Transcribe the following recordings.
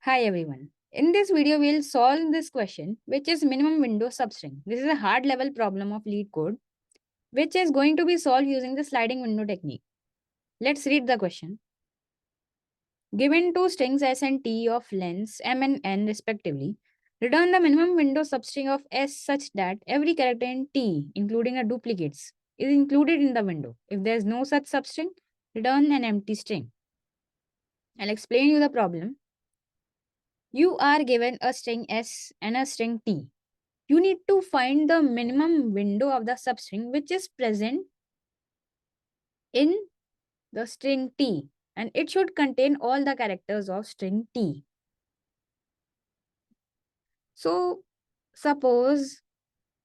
Hi everyone. In this video, we'll solve this question, which is minimum window substring. This is a hard level problem of Leetcode, which is going to be solved using the sliding window technique. Let's read the question. Given two strings S and T of lengths M and N respectively, return the minimum window substring of S such that every character in T, including a duplicates, is included in the window. If there is no such substring, return an empty string. I'll explain you the problem. You are given a string S and a string T. You need to find the minimum window of the substring which is present in the string T, and it should contain all the characters of string T. So suppose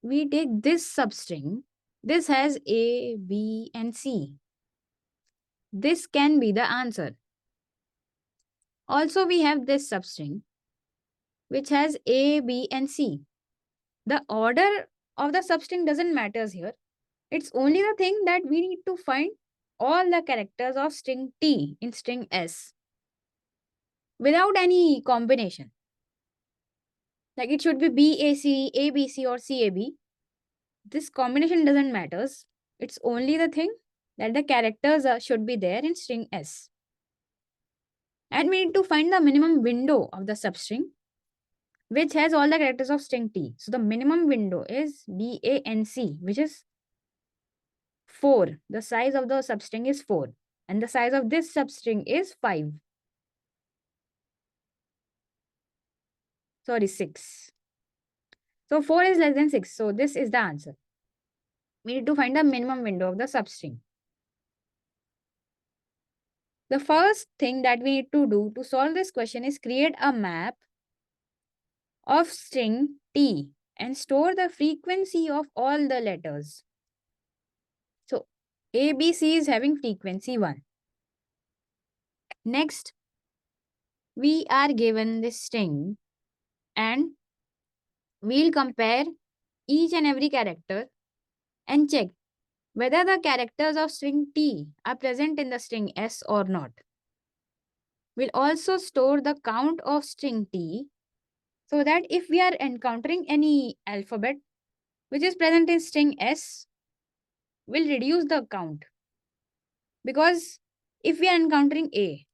we take this substring. This has A, B and C. This can be the answer. Also we have this substring which has A, B and C. The order of the substring doesn't matter here. It's only the thing that we need to find all the characters of string T in string S without any combination. Like it should be BAC, ABC or CAB. This combination doesn't matter. It's only the thing that the characters should be there in string S. And we need to find the minimum window of the substring which has all the characters of string T. So the minimum window is BANC, which is 4. The size of the substring is 4. And the size of this substring is 5. Sorry, 6. So 4 is less than 6. So this is the answer. We need to find the minimum window of the substring. The first thing that we need to do to solve this question is create a map of string T and store the frequency of all the letters. So ABC is having frequency 1. Next, we are given this string and we'll compare each and every character and check whether the characters of string T are present in the string S or not. We'll also store the count of string T so that if we are encountering any alphabet which is present in string S, we'll reduce the count. Because if we are encountering A,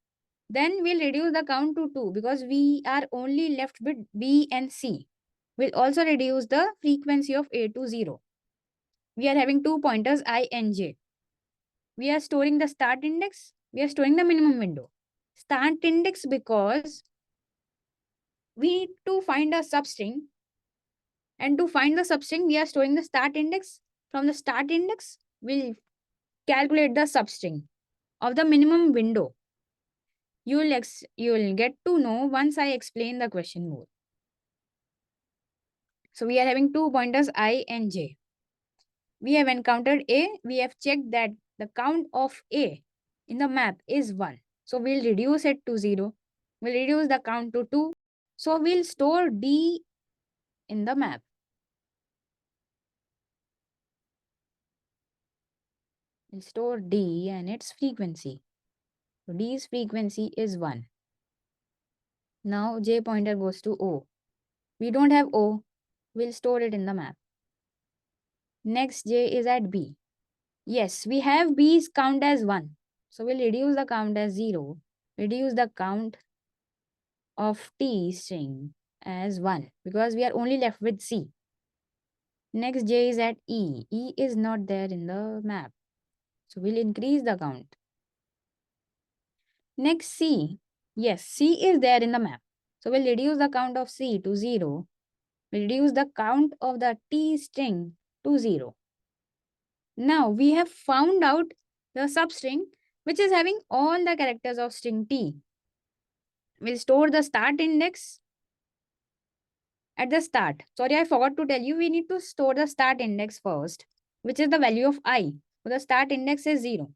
then we'll reduce the count to 2 because we are only left with B and C. We'll also reduce the frequency of A to 0. We are having 2 pointers I and J. We are storing the start index. We are storing the minimum window. Start index because we need to find a substring. And to find the substring, we are storing the start index. From the start index, we'll calculate the substring of the minimum window. You'll get to know once I explain the question more. So we are having 2 pointers I and J. We have encountered A. We have checked that the count of A in the map is 1. So we'll reduce it to 0. We'll reduce the count to 2. So we'll store D in the map. We'll store D and its frequency. So D's frequency is 1. Now J pointer goes to O. We don't have O. We'll store it in the map. Next J is at B. Yes, we have B's count as 1. So we'll reduce the count as 0. Reduce the count of T string as 1 because we are only left with C. Next J is at E. E is not there in the map. So we'll increase the count. Next C. Yes, C is there in the map. So we'll reduce the count of C to 0. We'll reduce the count of the T string to 0. Now we have found out the substring which is having all the characters of string T. We'll store the start index at the start. Sorry, I forgot to tell you, we need to store the start index first, which is the value of I. So the start index is 0.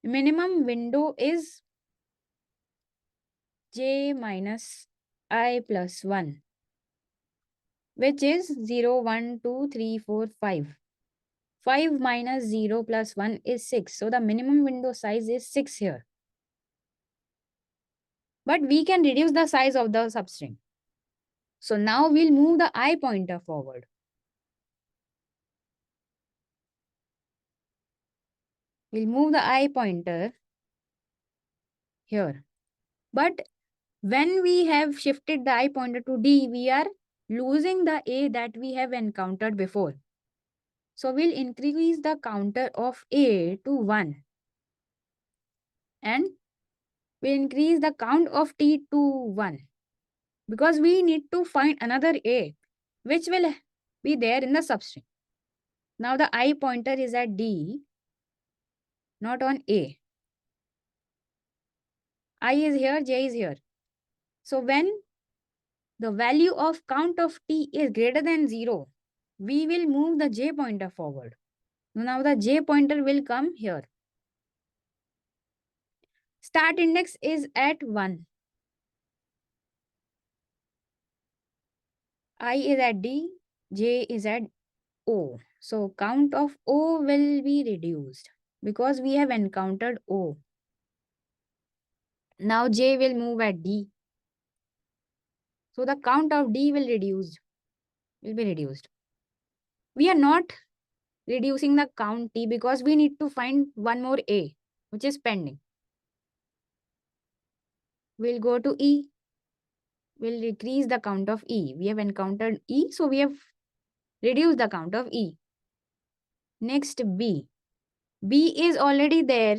Minimum window is J minus I plus 1, which is 0, 1, 2, 3, 4, 5. 5 minus 0 plus 1 is 6. So the minimum window size is 6 here. But we can reduce the size of the substring. So now we'll move the I pointer forward. We'll move the I pointer here. But when we have shifted the I pointer to D, we are losing the A that we have encountered before. So we'll increase the counter of A to 1. And we'll increase the count of T to 1. Because we need to find another A, which will be there in the substring. Now the I pointer is at D, not on A. I is here, J is here. So when the value of count of T is greater than 0, we will move the J pointer forward. Now the J pointer will come here. Start index is at 1. I is at D, J is at O. So count of O will be reduced because we have encountered O. Now J will move at D. So the count of D will be reduced. We are not reducing the count T because we need to find one more A, which is pending. We'll go to E. We'll decrease the count of E. We have encountered E, so we have reduced the count of E. Next, B. B is already there.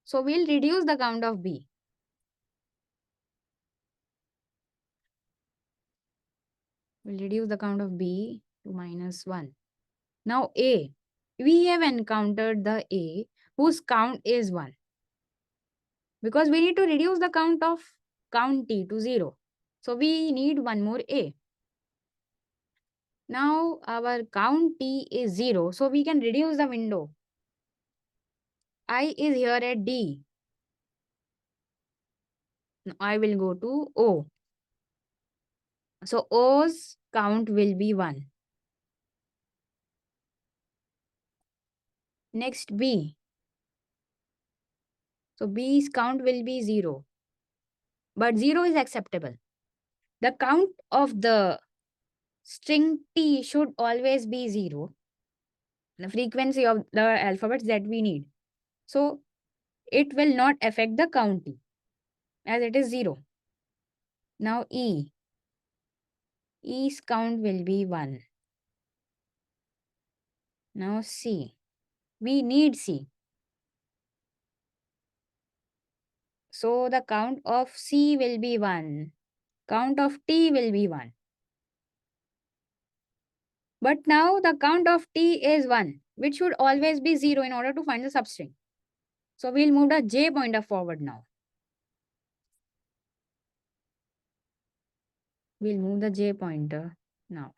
So we'll reduce the count of B. We'll reduce the count of B to -1. Now A. We have encountered the A whose count is 1. Because we need to reduce the count of count T to 0. So we need one more A. Now our count T is 0. So we can reduce the window. I is here at D. Now I will go to O. So O's count will be 1. Next B. So B's count will be 0. But 0 is acceptable. The count of the string T should always be 0. The frequency of the alphabets that we need. So it will not affect the count T as it is 0. Now E. E's count will be 1. Now C. We need C. So the count of C will be 1. Count of T will be 1. But now the count of T is 1, which should always be 0 in order to find the substring. So we'll move the J pointer forward now. We'll move the J pointer now.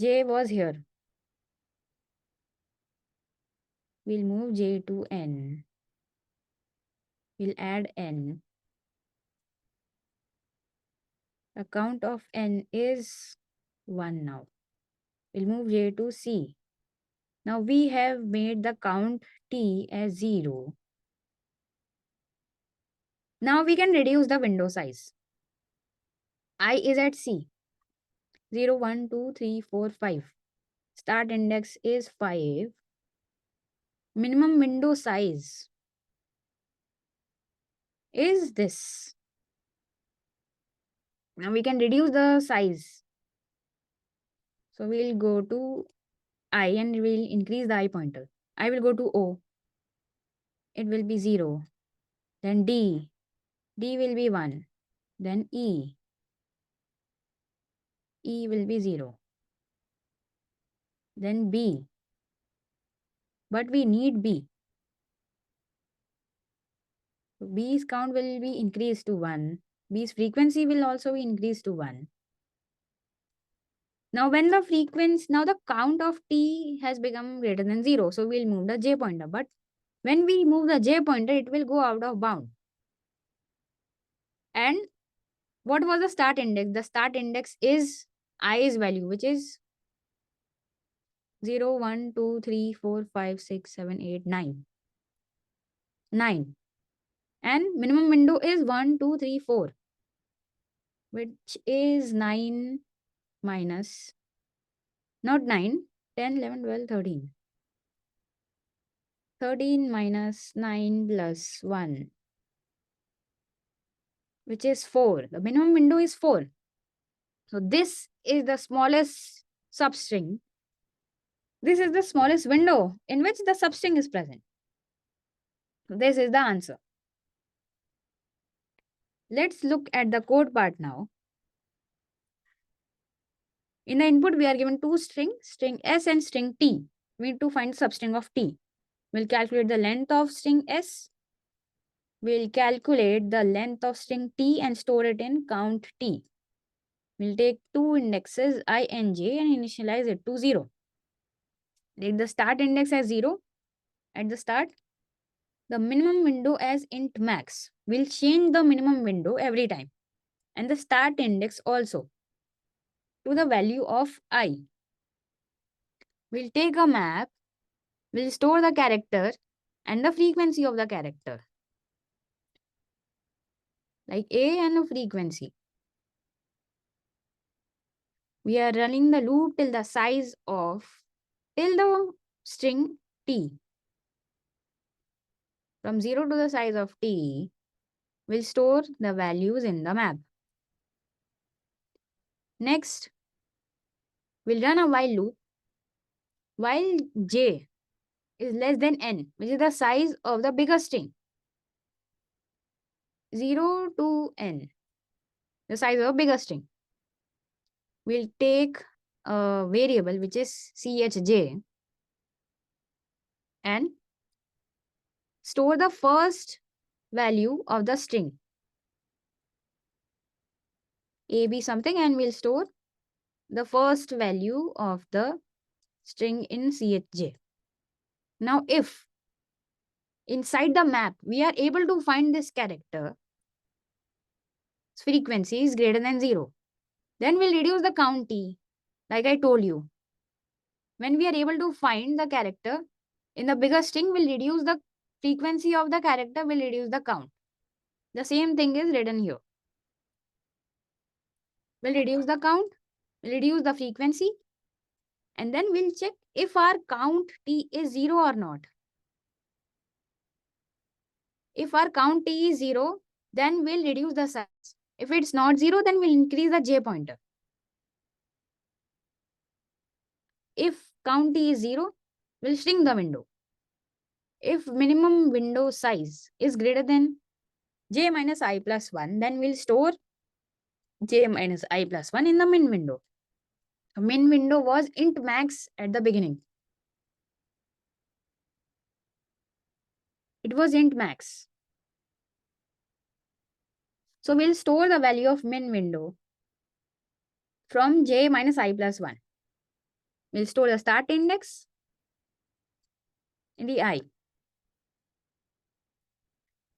J was here. We'll move J to N. We'll add N. The count of N is 1 now. We'll move J to C. Now we have made the count T as 0. Now we can reduce the window size. I is at C. 0, 1, 2, 3, 4, 5. Start index is 5. Minimum window size is this. Now we can reduce the size. So we'll go to I and we'll increase the I pointer. I will go to O. It will be 0. Then D. D will be 1. Then E. E will be 0. Then B. But we need B. So B's count will be increased to 1. B's frequency will also be increased to 1. Now the count of T has become greater than 0. So we'll move the J pointer. But when we move the J pointer, it will go out of bound. And what was the start index? The start index is I's value, which is 0, 1, 2, 3, 4, 5, 6, 7, 8, 9. 9. And minimum window is 1, 2, 3, 4, which is 9 minus, not 9, 10, 11, 12, 13. 13 minus 9 plus 1, which is 4. The minimum window is 4. So this is the smallest substring. This is the smallest window in which the substring is present. This is the answer. Let's look at the code part now. In the input, we are given two strings, string S and string T. We need to find substring of T. We'll calculate the length of string S. We'll calculate the length of string T and store it in count T. We'll take two indexes I and j and initialize it to 0. Take the start index as 0 at the start. The minimum window as int max. We'll change the minimum window every time. And the start index also to the value of I. We'll take a map. We'll store the character and the frequency of the character. Like A and a frequency. We are running the loop till the string T. From 0 to the size of T, we'll store the values in the map. Next, we'll run a while loop. While j is less than n, which is the size of the bigger string. 0 to n, the size of a bigger string. We'll take a variable which is chj and store the first value of the string. A, B something, and we'll store the first value of the string in chj. Now, if inside the map we are able to find this character, frequency is greater than 0, then we'll reduce the count T, like I told you. When we are able to find the character in the bigger string, we'll reduce the frequency of the character, will reduce the count. The same thing is written here. We'll reduce the count, we'll reduce the frequency, and then we'll check if our count T is 0 or not. If our count T is 0, then we'll reduce the size. If it's not 0, then we'll increase the J pointer. If count T is 0, we'll shrink the window. If minimum window size is greater than J minus I plus 1, then we'll store J minus I plus 1 in the min window. The min window was int max at the beginning. It was int max. So we'll store the value of min window from J minus I plus 1. We'll store the start index in the I.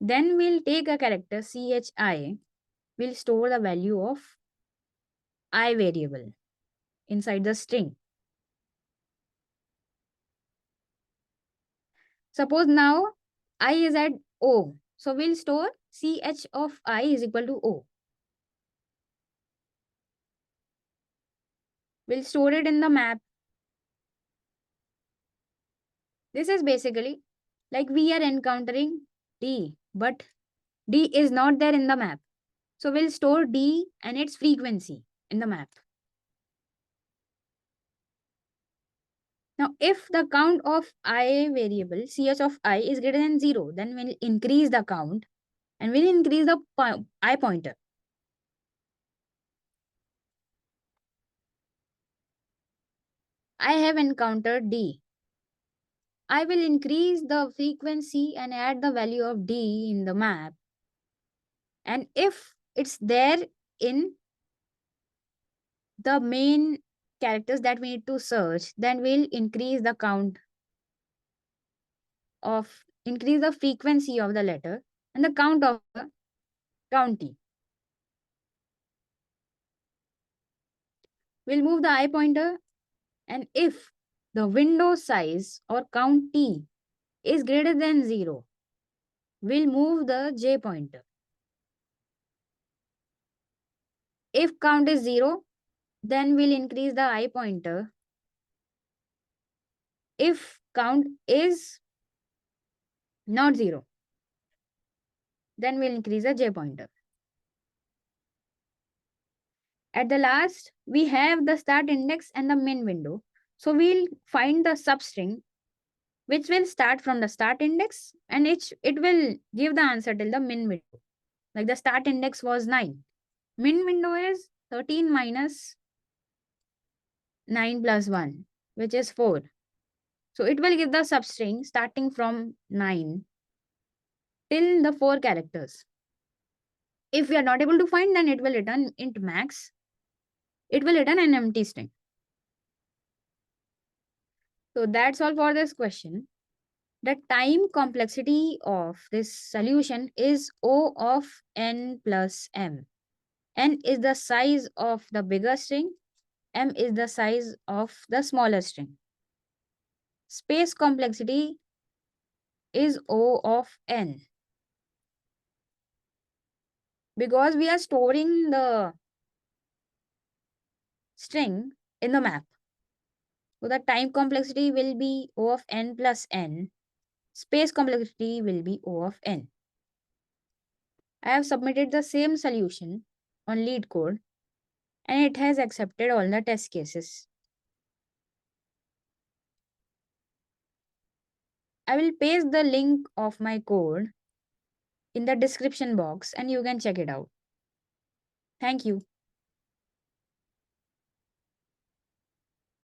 Then we'll take a character chi. We'll store the value of I variable inside the string. Suppose now I is at O. So we'll store ch of I is equal to O. We'll store it in the map. This is basically like we are encountering D, but D is not there in the map. So we'll store D and its frequency in the map. Now, if the count of I variable, ch of I is greater than 0, then we'll increase the count and we'll increase the I pointer. I have encountered D. I will increase the frequency and add the value of D in the map. And if it's there in the main characters that we need to search, then we'll increase the increase the frequency of the letter and the count of the county. We'll move the I pointer, and if the window size or count t is greater than 0, we'll move the j pointer. If count is 0, then we'll increase the I pointer. If count is not 0, then we'll increase the j pointer. At the last, we have the start index and the min window. So we'll find the substring which will start from the start index and it will give the answer till the min window. Like the start index was 9. Min window is 13 minus 9 plus 1, which is 4. So it will give the substring starting from 9 till the 4 characters. If we are not able to find, then it will return int max. It will return an empty string. So that's all for this question. The time complexity of this solution is O of n plus m. N is the size of the bigger string, m is the size of the smaller string. Space complexity is O of n. Because we are storing the string in the map. So the time complexity will be O of n plus n. Space complexity will be O of n. I have submitted the same solution on Leetcode and it has accepted all the test cases. I will paste the link of my code in the description box and you can check it out. Thank you.